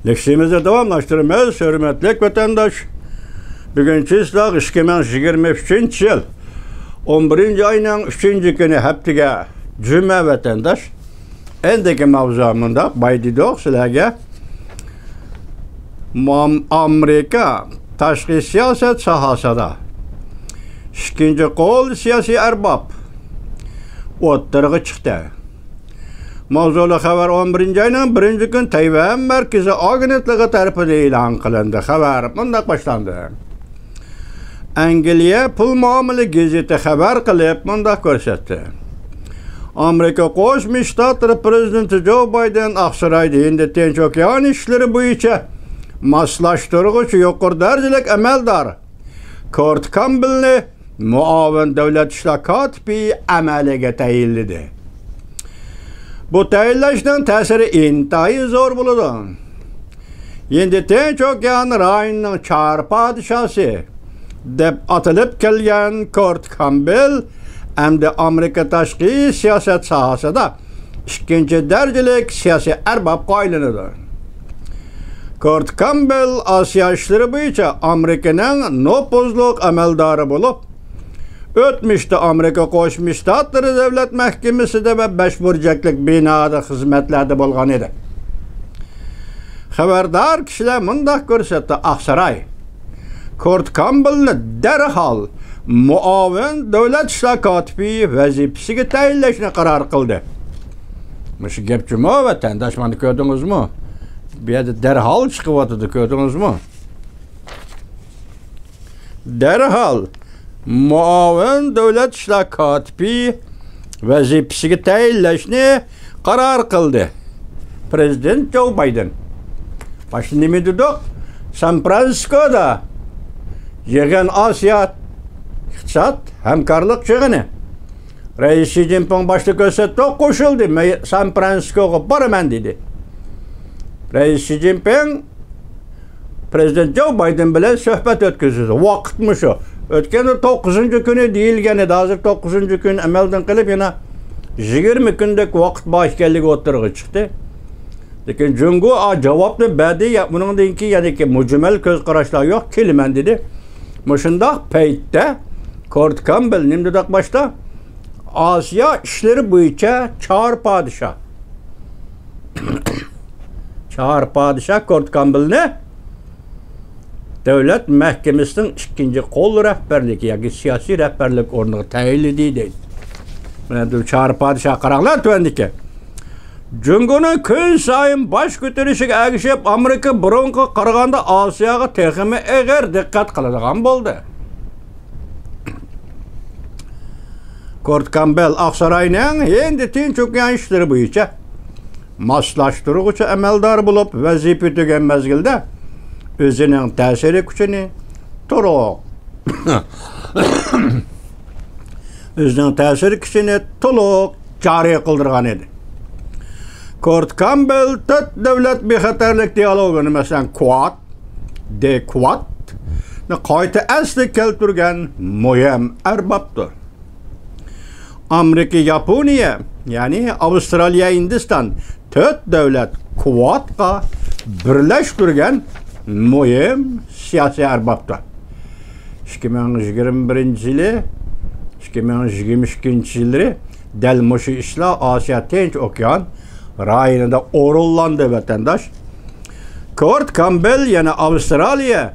Leksimizi davamlaştırmaz, hürmetlik vatandaş. Bugünkü ıslaq 2023 yıl 11. ayının 3. günü haftige cüme vatandaş. Endeki mavzamında baydidoq sizlarga Amerika tashqi siyosat sohasida ikkinchi qo'l siyosiy arbab o'ttirg'i chiqdi. Mavzuli xabar 11. ayning 1. kun Tayvan Markaziy agentligi tarafidan e'lon qilindi. Xabar bunday boshlandi. Angliya pul muomala gazeti xabar qilib bunday ko'rsatdi. Amerika Qo'shma Shtatlari prezidenti Joe Biden Oqsaroyda endi Tinch okean ishlari bo'yicha moslashtiruvchi yuqori darajalik amaldor Kurt Campbellni muavin davlat ishlar kotibi amaliga tayinladi. Bu tayinlashning ta'siri intayin zo'r bo'ladi. Endi Tinch okean rayonining char podshosi deb atalib kelgan Kurt Campbell hamda Amerika tashqi siyosat sohasida ikkinchi darajalik siyosiy arbobga aylanadi. Kurt Campbell Osiyo ishlari bo'yicha Amerikaning nopozliq amaldori bo'lib, o'tmishda Amerika Qo'shma Shtatlari davlat mahkamasida va beshburjaklik binoda xizmatlarda bo'lgan edi. Xabardor kishilar bunday ko'rsatdi. Oqsaroy Kurt Campbellni darhol muavin davlat ishlar kotibi vazifasiga tayinlashni qaror qildi. Shu gap juma vatandosh, mana ko'rdingizmi? Bu yerda darhol chiqyapti, ko'rdingizmi? Darhol muavin davlat ishlar kotibi vazifasiga tayinlashni qaror qildi prezident Joe Biden. Başta nima dedik? San Fransiskoda yig'in Osiyo iqtisod hamkorlik yig'ini. Rais Xi Jinping boshda ko'rsatdi, qo'shildi. Men San Fransiskoga boraman dedi. Rais Xi Jinping prezident Joe Biden bilan suhbat o'tkazdi. Vaqtmi shu? O'tgan 9-kuni deyilgan edi. Hozir 9-kun amaldan qilib yana 20 kunlik vaqt bor ekanligi o'tirg'i chiqdi. Lekin Jungo javobni berdi. Buningdan keyin yana mujmal ko'z qarashlar yo'q, kelaman dedi. Mushundaq paytda Kurt Campbell nima dedik boshda? Osiyo ishlari bo'yicha chor podshoh. Chor podshoh Kurt Campbellni davlat mahkamasining ikkinchi qo'l rahbarligi yoki siyosiy rahbarlik o'rniga tayinladi deydi. Mana bu chor podshoh qaranglar tuvandiki. Jungoning kun sayin bosh ko'tarishiga ergishib, Amerika burunga qaraganda Osiyoga texmi eg'ir diqqat qiladigan bo'ldi. Kurt Campbell Oqsaroyning endi Tinch okean ishlari bo'yicha moslashtiruvchi amaldor bo'lib vazifa tugagan mezgilda o'zining ta'siri kuchini to'liq joriy qildirgan edi. Kurt Campbell to'rt davlat bexatarlik dialogini, masalan, Quad qayta asli keltirgan muhim arbobdir. Amerika, Yaponiya, ya'ni Avstraliya, Hindiston to'rt davlat Quadga birlashtirgan muhim siyosiy arbobdir. 2021-yili 2022-yilda dal mushu ishlar Osiyo Tinch okean rayonida o'rinlandi vatandosh. Kurt Campbell yana Avstraliya,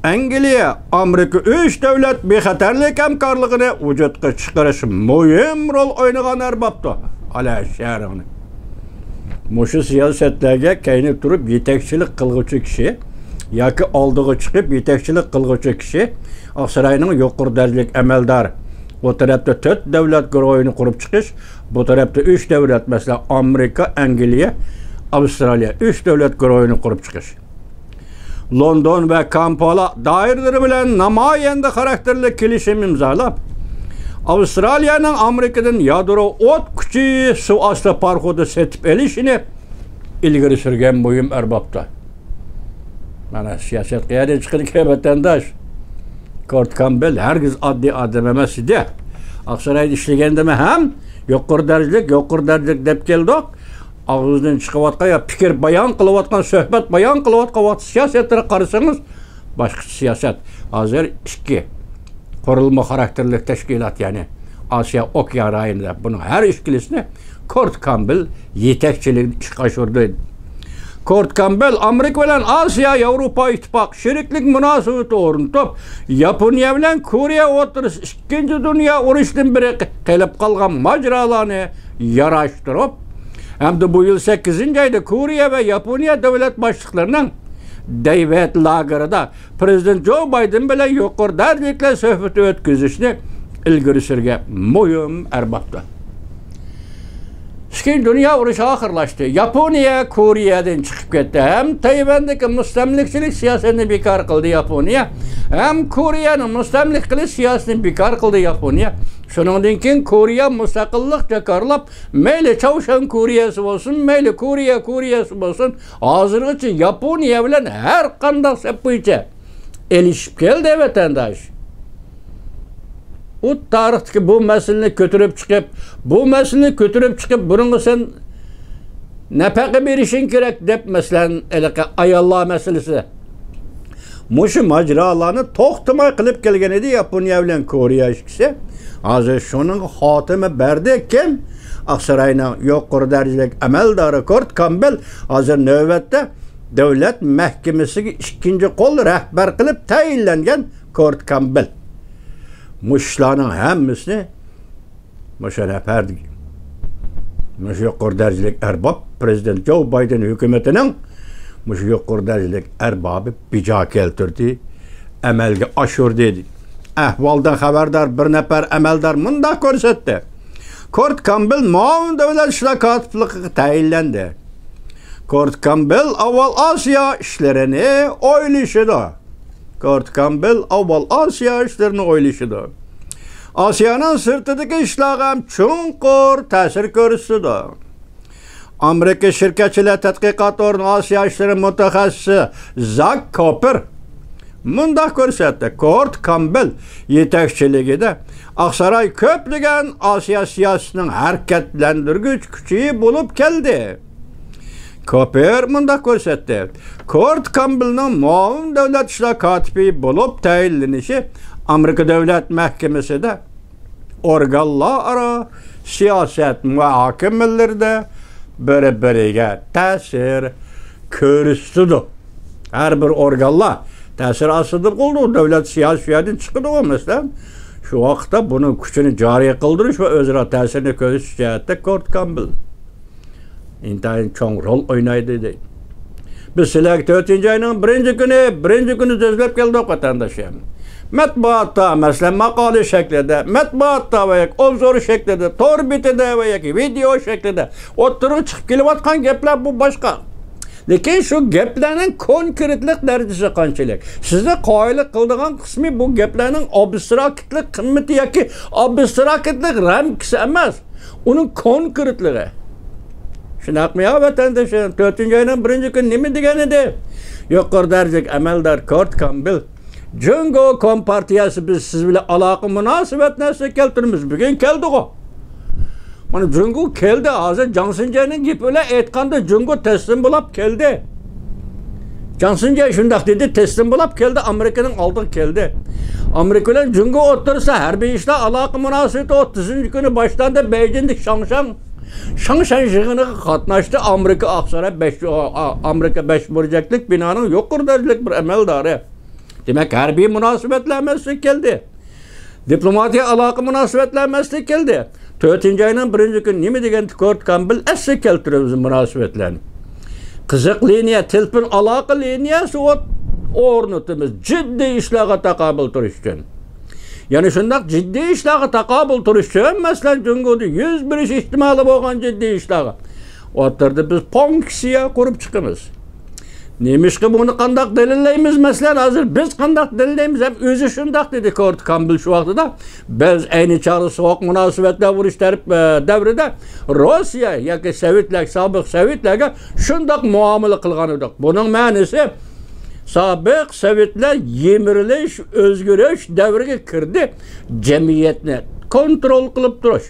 Angliya, Amerika 3 davlat bexatarlik hamkorligini vujudga chiqarish muhim rol o'ynagan arbobdir. Ala sharini. Mushu siyosatlarga qaynib turib yetakchilik qilguvchi kishi yoki oldiga chiqib yetakchilik qilguvchi kishi Oqsaroyning yuqori darajalik amaldori. Bu tarafda 4 davlat guruhini qurib chiqish, bu tarafda 3 davlat, masalan Amerika, Angliya, Avstraliya 3 davlat guruhini qurib chiqish. London va Kampala doiralari bilan namoyanda xarakterli kelishim imzolab, Avstraliyaning Amerikadan yadro o't kuchi suv osti parxodi setib olishini ilgari surgan muhim arbobdir. Mana siyosat qayerga chiqdi vatandosh? Kurt Campbell hergiz oddiy odam emas edi. Oqsaroyda ishlaganda ham yuqori darajalik deb keldik. ağızdan çıkıvatkan ya fikir bayan kılıvatkan, söhbet bayan kılıvatkan siyasetlere karışsanız başka siyaset. Hazır iki kurulma karakterli teşkilat yani Asya Okyan rayonunda bunun her işkilisini Kurt Campbell yetekçiliğini çıkardı. Kurt Campbell Amerika bilen Asya Avrupa İttifak şiriklik münasebeti ornutup Yaponiya bilen Koreya oturuş 2. Dünya uruşundan biri kelip kalgan maceralarını yaraştırıp hem de bu yıl 8. ayda Koreya ve Yaponiya devlet başlıklarının David Lager'da Prezident Joe Biden bilen yukarı derlikle söhbeti ötküzüşünü ilgiri sürge muhim erbaptı. Şimdi dünya uruşı ahırlaştı. Yaponiya Kore'den çıkıp gitti. Hem Tayvan'daki müstemlikçilik siyasetini bekar kıldı Yaponiya. Hem Kore'nin müstemlikçilik siyasetini bekar kıldı Yaponiya. Şunun için Kore'ye müstakillik çıkarılıp meyli Çavuşan Kore'si olsun, meyli Kore'si olsun. Hazır için Yaponiya bilen her kandak sepuyca elişip geldi vatandaş. O tarihteki bu meseleni götürüp çıkıp bunu sen nefaka bir işin gerek dep mesela ayallah meselesi. Muşu maceralarını toxtumay kılıp gelgen idi Yaponiya bilen Koreya işkisi. Hazır şunun hatimi berdi kim? Aksaray'ın yukarı derecelik emeldarı Kurt Campbell hazır növbette devlet mahkemesi ikinci kol rehber kılıp tayinlengen Kurt Campbell. Muşlarının hemmisini Muşa neferdi. Muşa yukarı derecelik erbab Prezident Joe Biden hükümetinin Muşa yukarı derecelik erbabı bica keltirdi. Emelge aşır dedi. Ahvaldan haberdar bir nefer emeldar mında körsetti. Kurt Campbell muavin devlet işlakatlığı tayinlendi. Kurt Campbell avval Asya işlerini oylaşıdı. Kurt Campbell avval Asya işlerini oylaşıdı. Asya'nın sırtıdaki işlağım çunqur təsir görürsüdü. Amerika şirketçiler tədqiqat ornu Asya işleri mütehassisi Zach Cooper munda görsetti. Kurt Campbell yetekçiliği de Aksaray köplügen Asya siyasının hareketlendirgüç küçüğü bulup geldi. Cooper munda görsetti. Kurt Campbell'ın muavin devlet işler katibi bulup tayinlenişi Amerika Devlet Mahkemesi de organlar ara siyaset muhakemeleri de biriga ta'sir ko'rsatdi. Her bir organlar ta'sir asıdır oldu. Devlet siyasetinden çıkıdı o mesela. Şu vaqtda bunun kuchini joriy qildirish va o'zaro ta'sirini ko'rsatish jihatda Kurt Campbell intayin cho'ng rol o'ynaydi deydi. Biz sizlarga 4-ayning birinchi kuni so'zlab keldik vatandoshlar. Matbuatta mesela makale şeklinde, matbuatta veya obzor şeklinde, torbitede veya video şeklinde oturup çıkıp gelivatkan gepler bu başka. Lekin şu geplerinin konkretlik derecesi qanchalik. Sizni qoyil qildigan qismi bu geplerning abstraktlik qimmati yoki abstraktlik ramkisi emas, uning konkretligi. Shunaqmi ya vatandoshlar, 4-ayning birinchi kuni nima degan edi? Yuqori darajalik amaldor Kurt Campbell Jungo Kompartiyası biz siz bile alaqı münasebet nesle keltirimiz. Bugün keldi o. Mana Jungo keldi. Hazır Johnson'ın gibi öyle etqanda Jungo teslim bulup keldi. Johnson şundaq dedi teslim bulup geldi. Amerika'nın aldığı geldi. Amerika ile Jungo otursa her bir işte alaqı münasebeti 30. günü baştan da Beijing'dik Şangşan yığını katnaştı. Amerika 5 burcaklık binanın yukarı derecelik bir emeldarı. Demek harbiy münasebetlenmesi geldi. Diplomatiya alaqı münasebetlenmesi geldi. 4-ayning birinchi kuni nima degan Kurt Campbell asli keltiramiz münasebetlerini. Qiziq liniya, telefon aloqa liniyasi o'rnatamiz jiddiy ishlarga taqobil turish uchun. Ya'ni shundaq jiddiy ishlarga taqobil turish uchun masalan Jungoda 101 ehtimoli bo'lgan jiddiy ishlarga o'tirdi biz ponksiya qurib chiqamiz. Neymişki bunu kandak delillaymiz mesela hazır biz kandak delillaymiz hem özü şundak dedi Kurt Campbell şu vaxtıda biz aynı çarı soğuk münasebetler vuruş devrede Rusya yoki Sovetlar sabık Sovetlarga şundak muamele kılgan edik. Bunun ma'nosi sabık Sovetlar yemirilish, özgürlüş devrige kirdi. Cemiyetni kontrol qilib turish.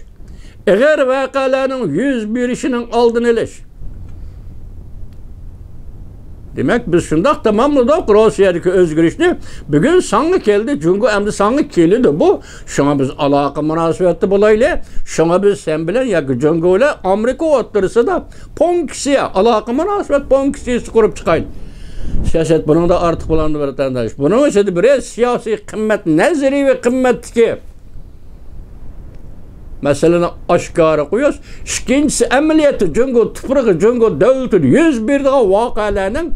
Eğer vaqalarning 101'inin oldini olish Demek biz şundak tamamladık Rusya'daki özgürlükni. Bugün sanı geldi. Çünkü hem de sanı geldi bu. Şuna biz alaka münasebeti bulayla. Şuna biz sen bilen ya ki Cungo ile Amerika oturursa da ponksiye alaka münasebet ponksiyesi kurup çıkayın. Siyaset bunun da artık bulandı vatandaş. Bunun için de bir siyasi kıymet nezeri ve kıymet ki. Mesela aşkara koyuyoruz. İkincisi emniyeti Cungo tıpırığı Cungo devletin 101 vakalarının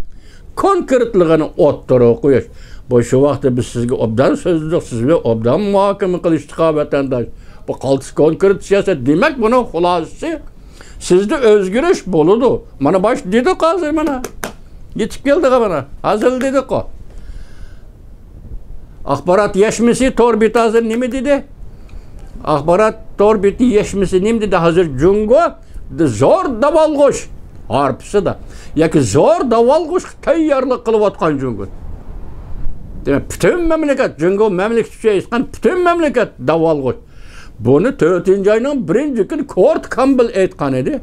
konkretliğini oturuğa koyuyoruz. Bu şu vakti biz sizge obdan sözlük, sizge obdan muhakeme kılıştık vatandaş. Bu kaltısı konkret siyaset demek bunun hulasısı. Sizde özgürlük boludu. Bana baş dedik hazır bana. Yetip geldik bana. Hazır dedik o. Akbarat yeşmesi torbit hazır ne mi dedi? Akbarat torbiti yeşmesi ne mi dedi? Hazır Cungo zor davalgoş. Harpısı da. Yaki zor davalgoş tayyarlık kılıp atkan Cungo. Demek bütün memleket Cungo memleket şey iskan bütün memleket davalgoş. Bunu 4. ayının 1. gün Kurt Campbell etkan idi.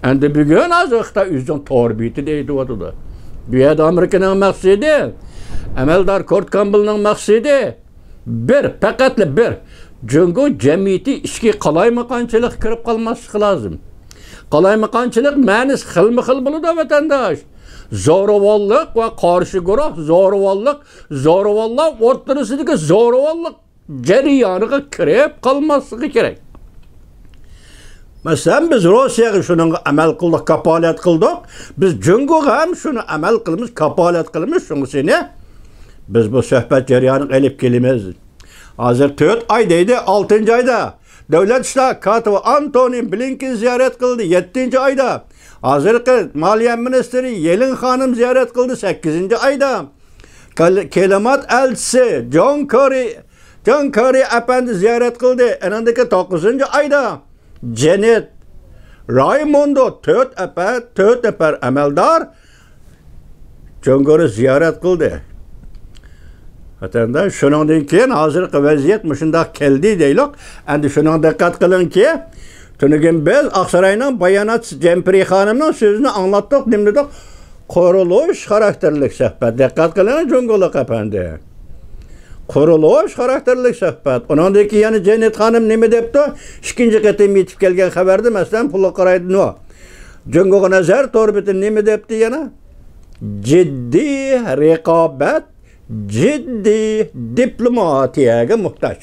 Endi bugün azıqda üzün torbiti deydi o da. Bu yerda Amerika'nın maksidi, Emeldar Kurt Campbell'ın maksidi faqatla bir. Cungo cemiyeti işki qalaymakançılık kirib qalmaslığı lazım. Qalaymakançılık ma'nisi xilma-xil bo'ladi vatandaş. Zo'ravonlik va qarshi guruh zo'ravonlar o'rtasidagi zo'ravonlik jarayoniga kirib qolmasligi kerak. Mesela biz Rusya'ya şunun amel kıldık, kapalet kıldık. Biz Cungo'ya hem şunu amel kılmış, kapalet kılmış. Şunu sene biz bu sohbet jarayonini elip kelimiz. Hazır 4 aydaydı, 6. ayda. Devlet İşleri Katibi Antony Blinken ziyaret kıldı 7. ayda. Hazırki Maliye Ministeri Yellen Hanım ziyaret kıldı 8. ayda. Kelimat elçisi John Kerry efendi ziyaret kıldı enindeki 9. ayda. Janet Raimondo 4 eper emeldar Cungo'yu ziyaret kıldı. Vatandaş şundan keyin hazırki vaziyet muşundaq keldi deylik. Endi şuna dikkat kılın ki tünügün biz Aksaray'ın bayanat Cempiri Hanım'ın sözünü anlattık, nimledik. Kuruluş karakterlik sohbet. Dikkat kılın Cungoluk efendi. Kuruluş karakterlik sohbet. Ondan ki yani Janet Hanım nemi depti? İkinci ketim yetip gelgen haberdi mesela pulu qaraydı no. Cungo'ya nazar torbitin nemi depti yana? Ciddi rekabet, ciddi diplomatiyaga muhtaç.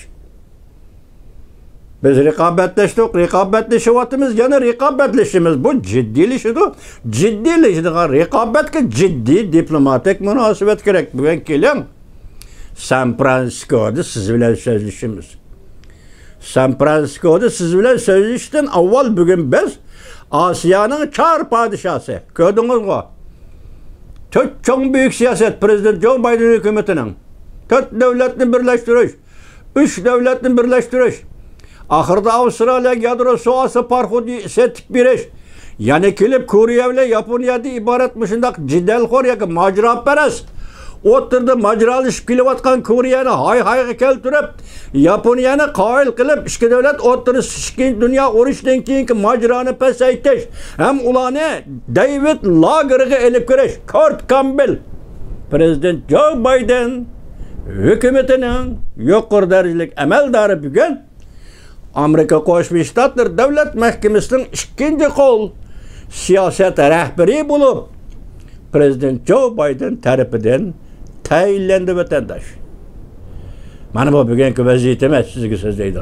Biz rekabetleştik, rekabetleşivatımız yana rekabetleşimiz bu ciddilişidir. Ciddilişidir. Rekabetke ciddi diplomatik münasebet gerek. Bugün kelin San Francisco'da siz bilen sözleşimiz. San Francisco'da siz bilen sözleşten avval bugün biz Asya'nın çar padişahı. Gördünüz mü? Çok büyük siyaset Prezident Joe Biden hükümetinin. 4 devletini birleştiriş. 3 devletini birleştiriş. Ahırda Avustralya yadro soğası parhudi setip biriş. Yani kilip Koriya ile Japonya'da ibaretmişindak ciddelxor ya ki macera peres. Oturdu maceralı kilovatkan Koreya'nı hay keltirip Japonya'nı qail kılıp işki devlet oturdu şişkin dünya oruçdan keyinki maceranı pesaytiş. Hem ulanı David Lager'ı elip kireş. Kurt Campbell Prezident Joe Biden hükümetinin yuqur derecelik emeldarı bugün Amerika Qo'shma Shtatlar Davlat Mahkamasining ikkinchi qo'l siyoset rahbari bulup Prezident Joe Biden tarafidan tayinlandi vatandaş. Mana bu bugungi vaziyat emas, sizga so'zlaydi.